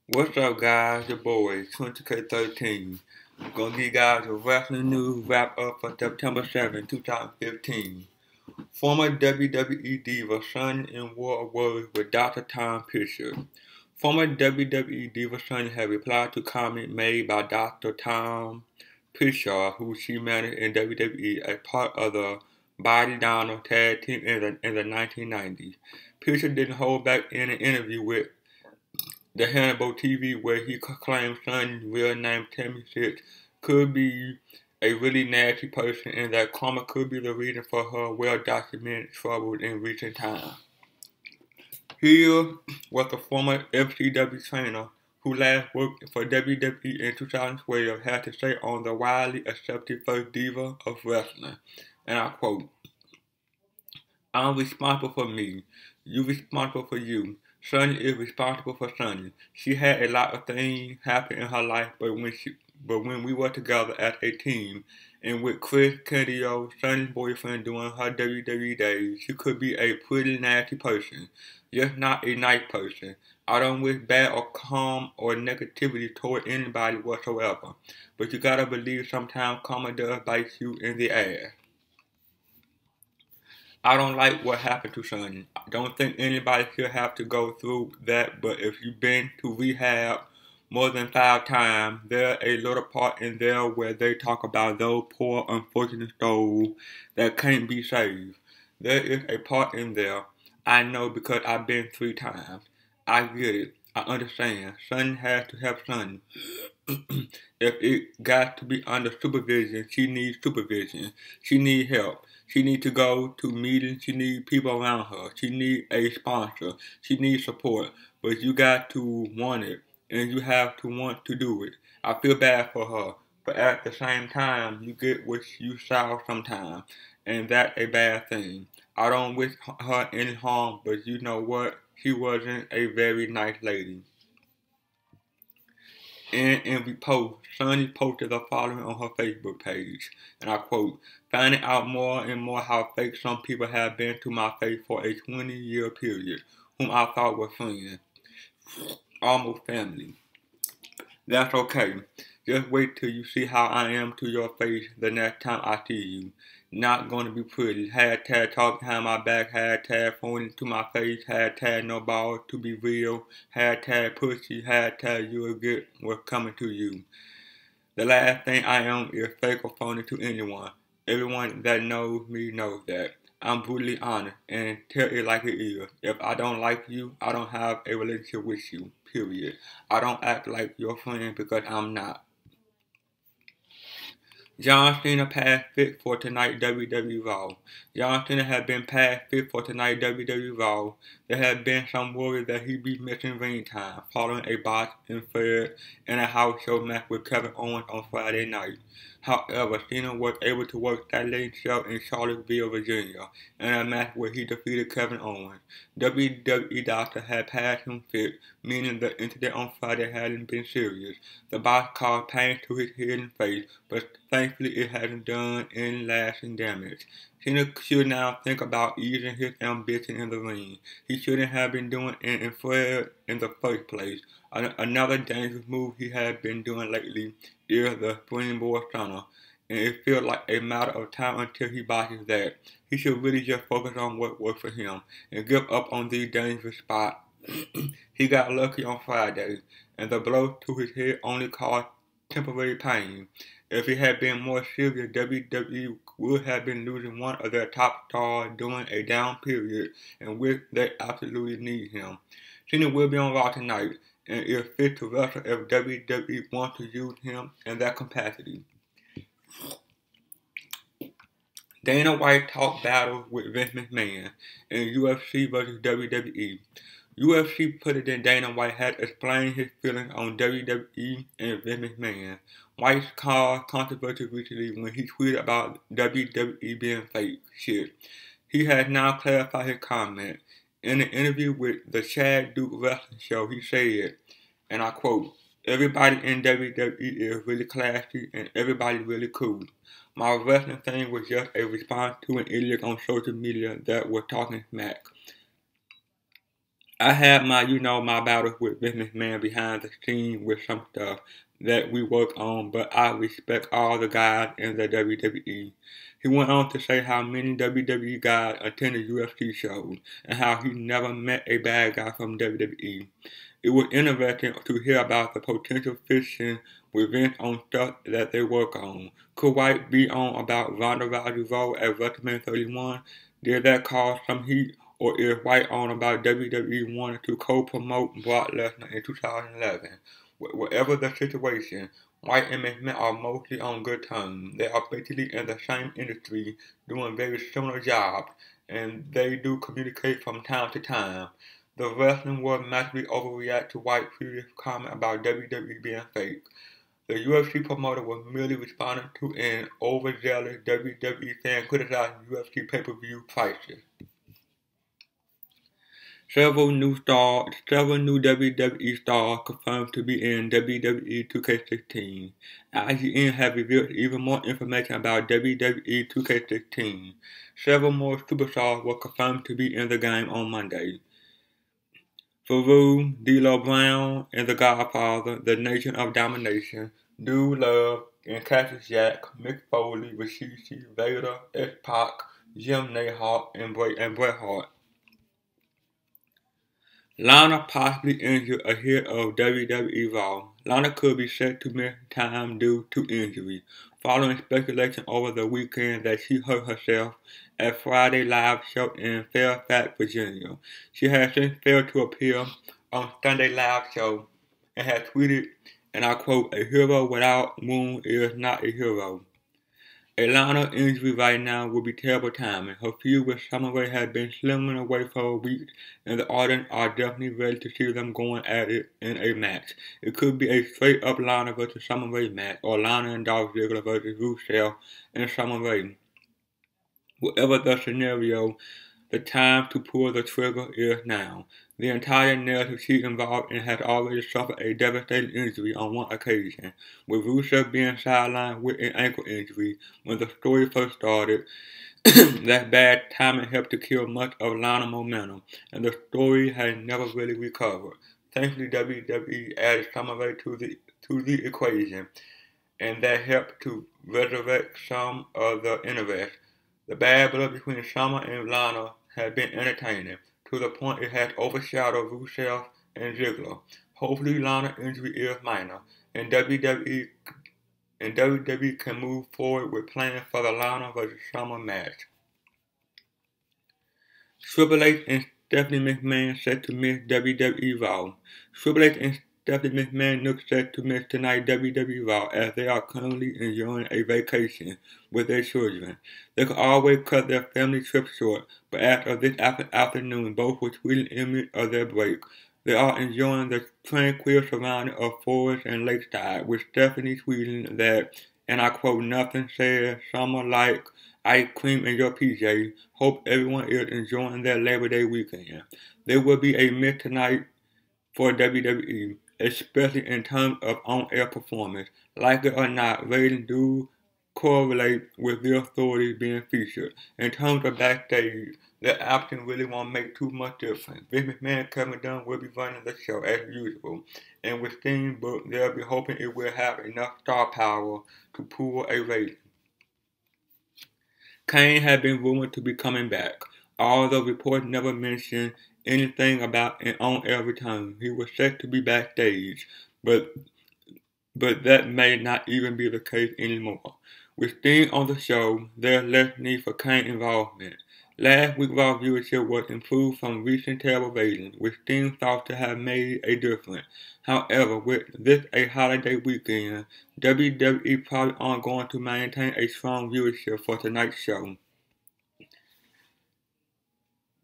What's up, guys? Your boy, 20K13. Gonna give you guys a wrestling news wrap up for September 7, 2015. Former WWE Diva son-in-law words with Dr. Tom Fisher. Former WWE Diva Sonny has replied to comment made by Dr. Tom Fisher, who she managed in WWE as part of the Body Donald tag team in the 1990s. Fisher didn't hold back in an interview with the Hannibal TV where he claimed Sonny's real name Tammy Sitz could be a really nasty person and that karma could be the reason for her well-documented troubles in recent times. Here was the former FCW trainer who last worked for WWE in 2012 had to say on the widely accepted first diva of wrestling, and I quote, "I'm responsible for me. You responsible for you. Sonny is responsible for Sonny. She had a lot of things happen in her life, but when we were together as a team, and with Chris Candido, Sonny's boyfriend during her WWE days, she could be a pretty nasty person. Just not a nice person. I don't wish bad or harm or negativity toward anybody whatsoever. But you gotta believe sometimes karma does bite you in the ass. I don't like what happened to Sonny. I don't think anybody should have to go through that, but if you've been to rehab more than 5 times, there's a little part in there where they talk about those poor, unfortunate souls that can't be saved. There is a part in there I know because I've been 3 times. I get it. I understand. Sonny has to help Sonny. If it got to be under supervision, she needs supervision. She needs help. She needs to go to meetings. She needs people around her. She needs a sponsor. She needs support. But you got to want it, and you have to want to do it. I feel bad for her, but at the same time, you get what you saw sometimes, and that's a bad thing. I don't wish her any harm, but you know what? She wasn't a very nice lady. In the post, Sonny posted the following on her Facebook page, and I quote, "Finding out more and more how fake some people have been to my face for a 20-year period, whom I thought were friends, almost family. That's okay. Just wait till you see how I am to your face the next time I see you. Not gonna be pretty. Hashtag talk behind my back. Hashtag phone to my face. Hashtag no balls to be real. Hashtag pussy. Hashtag you'll get what's coming to you. The last thing I am is fake or phony to anyone. Everyone that knows me knows that. I'm brutally honest and tell it like it is. If I don't like you, I don't have a relationship with you, period. I don't act like your friend because I'm not." John Cena passed fit for tonight WWE Raw. John Cena had been passed fit for tonight WWE Raw. There had been some worry that he'd be missing ring time following a botch interfered in a house show match with Kevin Owens on Friday night. However, Cena was able to work Saturday show in Charlottesville, Virginia, in a match where he defeated Kevin Owens. WWE doctor had passed him fit, meaning the incident on Friday hadn't been serious. The box caused pain to his head and face, but thankfully it hasn't done any lasting damage. Cena should now think about easing his ambition in the ring. He shouldn't have been doing an infrared in the first place. Another dangerous move he has been doing lately is the springboard stunner, and it feels like a matter of time until he botches that. He should really just focus on what works for him and give up on these dangerous spots. He got lucky on Friday, and the blow to his head only caused temporary pain. If it had been more severe, WWE would have been losing one of their top stars during a down period in which they absolutely need him. Cena will be on Raw tonight, and is fit to wrestle if WWE wants to use him in that capacity. Dana White talked battle with Vince McMahon in UFC vs WWE. UFC President Dana White had explained his feelings on WWE and Vince McMahon. White caused controversy recently when he tweeted about WWE being fake shit. He has now clarified his comment. In an interview with the Chad Duke Wrestling Show, he said, and I quote, "Everybody in WWE is really classy and everybody really cool. My wrestling thing was just a response to an idiot on social media that was talking smack. I have my battles with Vince McMahon behind the scenes with some stuff that we work on, but I respect all the guys in the WWE. He went on to say how many WWE guys attended UFC shows and how he never met a bad guy from WWE. It was interesting to hear about the potential fixing with Vince on stuff that they work on. Could White be on about Ronda Rousey's role at WrestleMania 31? Did that cause some heat? Or is White on about WWE wanting to co-promote Brock Lesnar in 2011? Whatever the situation, White and McMahon are mostly on good terms. They are basically in the same industry, doing very similar jobs, and they do communicate from time to time. The wrestling world massively overreacted to White's previous comment about WWE being fake. The UFC promoter was merely responding to an overzealous WWE fan criticizing UFC pay-per-view prices. Several new WWE stars confirmed to be in WWE 2K16. IGN has revealed even more information about WWE 2K16. Several more superstars were confirmed to be in the game on Monday. Farouk, D'Lo Brown, and The Godfather, The Nation of Domination, Dude Love, and Cactus Jack, Mick Foley, Rikishi, Vader, X-Pac, Jim Nahart, and Bret Hart. Lana possibly injured ahead of WWE Raw. Lana could be set to miss time due to injury, following speculation over the weekend that she hurt herself at Friday live show in Fairfax, Virginia. She has since failed to appear on Sunday live show and has tweeted, and I quote, "A hero without wound is not a hero." A Lana injury right now would be terrible timing. Her feud with Summer Rae has been slimming away for a week, and the audience are definitely ready to see them going at it in a match. It could be a straight-up Lana versus Summer Rae match, or Lana and Dolph Ziggler versus Rusev and Summer Rae. Whatever the scenario, the time to pull the trigger is now. The entire narrative she's involved in has already suffered a devastating injury on one occasion, with Rusev being sidelined with an ankle injury when the story first started. That bad timing helped to kill much of Lana's momentum, and the story has never really recovered. Thankfully, WWE added Summer Rae to the equation, and that helped to resurrect some of the interest. The bad blood between Summer and Lana has been entertaining, to the point it has overshadowed Rusev and Ziggler. Hopefully Lana's injury is minor, and WWE can move forward with plans for the Lana vs. Summer match. Triple H and Stephanie McMahon set to miss WWE Raw. Triple H and Stephanie McMahon look set to miss tonight's WWE Raw as they are currently enjoying a vacation with their children. They could always cut their family trip short, but as of this afternoon, both were tweeting images of their break. They are enjoying the tranquil surrounding of forest and lakeside, with Stephanie tweeting that, and I quote, "Nothing says summer like ice cream in your PJ. Hope everyone is enjoying their Labor Day weekend." There will be a miss tonight for WWE, especially in terms of on-air performance. Like it or not, ratings do correlate with the authorities being featured. In terms of backstage, the option really won't make too much difference. Vince McMahon and Kevin Dunn will be running the show as usual, and with Sting booked, they'll be hoping it will have enough star power to pull a rating. Kane had been rumored to be coming back, although reports never mentioned anything about an on-air return. He was set to be backstage, but that may not even be the case anymore. With Sting on the show, there's less need for Kane involvement. Last week's Raw viewership was improved from recent terrible ratings, with Sting thought to have made a difference. However, with this a holiday weekend, WWE probably aren't going to maintain a strong viewership for tonight's show.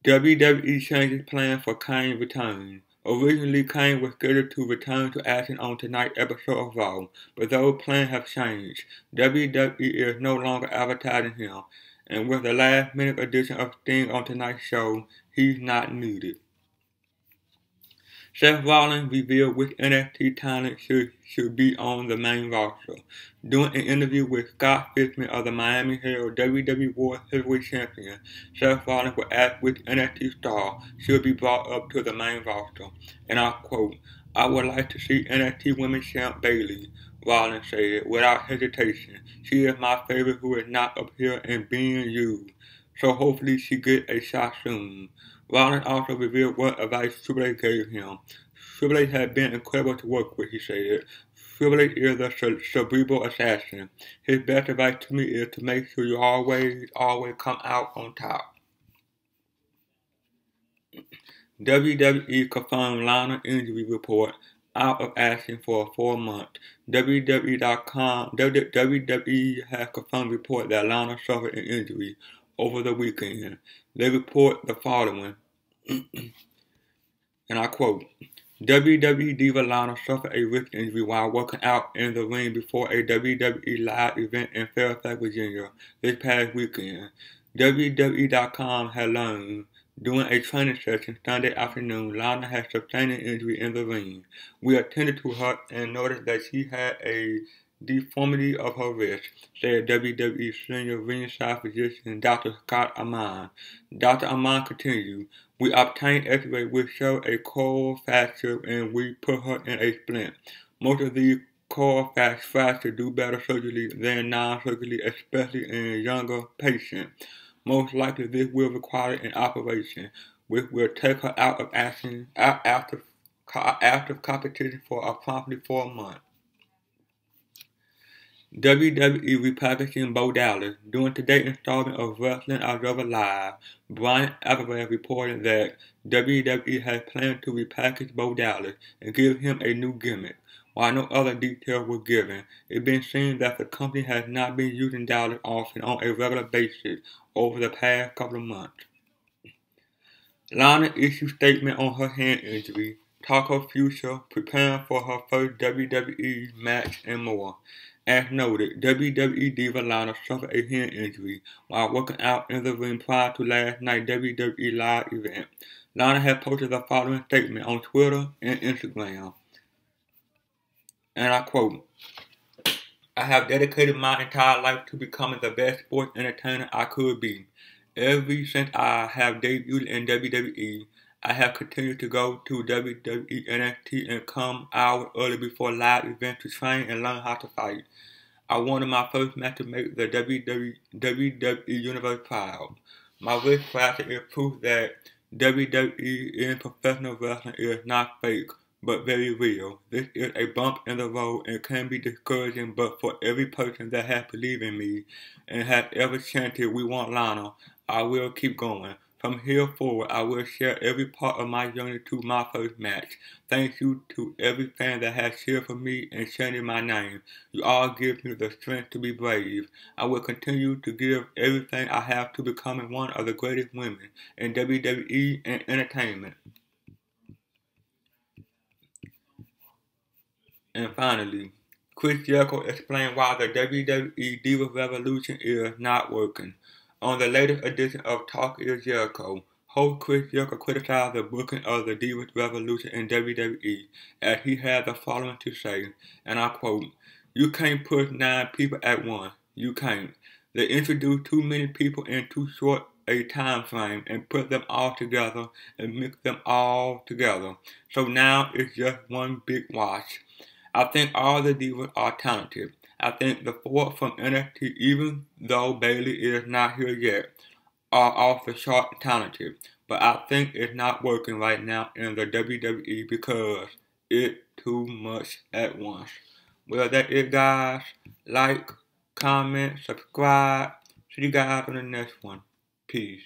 WWE changes plans for Kane's return. Originally, Kane was scheduled to return to action on tonight's episode of Raw, but those plans have changed. WWE is no longer advertising him, and with the last-minute addition of Sting on tonight's show, he's not needed. Seth Rollins revealed which NXT talent should be on the main roster. During an interview with Scott Fishman of the Miami Herald, WWE World Heavyweight Champion, Seth Rollins was asked which NXT star should be brought up to the main roster. And I quote, "I would like to see NXT Women's Champ Bayley," Rollins said without hesitation. "She is my favorite who is not up here and being used. So hopefully she gets a shot soon." Rollins also revealed what advice Triple H gave him. Triple H has been incredible to work with, he said. Triple H is a cerebral assassin. His best advice to me is to make sure you always come out on top. WWE confirmed Lana injury report out of action for 4 months. WWE has confirmed report that Lana suffered an injury over the weekend. They report the following, and I quote, "WWE diva Lana suffered a wrist injury while working out in the ring before a WWE live event in Fairfax, Virginia this past weekend. WWE.com had learned during a training session Sunday afternoon, Lana had sustained an injury in the ring. We attended to her and noticed that she had a deformity of her wrist," said WWE senior ringside physician Dr. Scott Amon. Dr. Amon continued, "We obtained x-rays which show a core fracture and we put her in a splint. Most of these core fractures do better surgically than non-surgically, especially in younger patients. Most likely this will require an operation, which will take her out of action after competition for approximately 4 months." WWE repackaging Bo Dallas. During today's installment of Wrestling Observer Live, Brian Alvarez reported that WWE has planned to repackage Bo Dallas and give him a new gimmick. While no other details were given, it's been seen that the company has not been using Dallas often on a regular basis over the past couple of months. Lana issued statement on her hand injury, talk of future, preparing for her first WWE match, and more. As noted, WWE diva Lana suffered a hand injury while working out in the ring prior to last night's WWE live event. Lana had posted the following statement on Twitter and Instagram, and I quote, "I have dedicated my entire life to becoming the best sports entertainer I could be. Ever since I have debuted in WWE, I have continued to go to WWE NXT and come hours early before live events to train and learn how to fight. I wanted my first match to make the WWE Universe proud. My wrist fracture is proof that WWE in professional wrestling is not fake, but very real. This is a bump in the road and can be discouraging, but for every person that has believed in me and has ever chanted, 'We want Lana,' I will keep going. From here forward, I will share every part of my journey to my first match. Thank you to every fan that has cheered for me and chanted my name. You all give me the strength to be brave. I will continue to give everything I have to becoming one of the greatest women in WWE and entertainment." And finally, Chris Jericho explained why the WWE Diva Revolution is not working. On the latest edition of Talk is Jericho, host Chris Jericho criticized the booking of the Divas Revolution in WWE, as he had the following to say, and I quote, "You can't push 9 people at once. You can't. They introduced too many people in too short a time frame and put them all together and mix them all together. So now it's just one big wash. I think all the divas are talented. I think the 4 from NXT, even though Bayley is not here yet, are off the chart talented. But I think it's not working right now in the WWE because it's too much at once." Well, that's it, guys. Like, comment, subscribe. See you guys on the next one. Peace.